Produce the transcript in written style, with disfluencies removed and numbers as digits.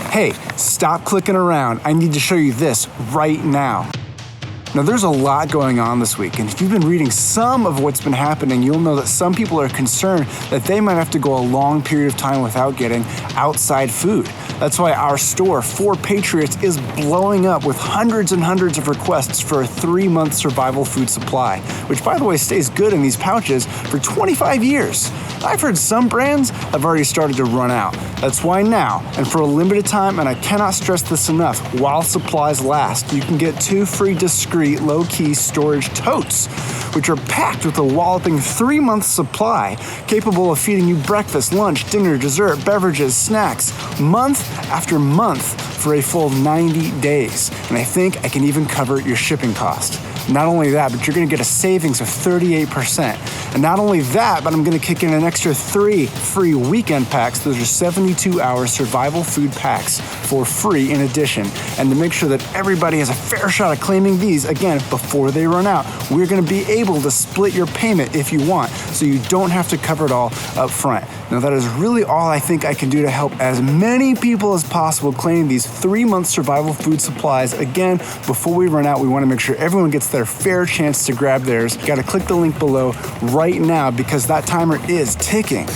Hey, stop clicking around. I need to show you this right now. Now, there's a lot going on this week, and if you've been reading some of what's been happening, you'll know that some people are concerned that they might have to go a long period of time without getting outside food. That's why our store, 4Patriots, is blowing up with hundreds and hundreds of requests for a 3-month survival food supply, which, by the way, stays good in these pouches for 25 years. I've heard some brands have already started to run out. That's why now, and for a limited time, and I cannot stress this enough, while supplies last, you can get 2 free discreet low-key storage totes, which are packed with a walloping 3-month supply, capable of feeding you breakfast, lunch, dinner, dessert, beverages, snacks, month after month for a full 90 days. And I think I can even cover your shipping cost. Not only that, but you're going to get a savings of 38%. And not only that, but I'm going to kick in an extra 3 free weekend packs. Those are 72-hour survival food packs for free in addition. And to make sure that everybody has a fair shot at claiming these, again, before they run out, we're going to be able to split your payment if you want, so you don't have to cover it all up front. Now, that is really all I think I can do to help as many people as possible claim these 3-month survival food supplies. Again, before we run out, we want to make sure everyone gets their fair chance to grab theirs. You got to click the link below right now because that timer is ticking.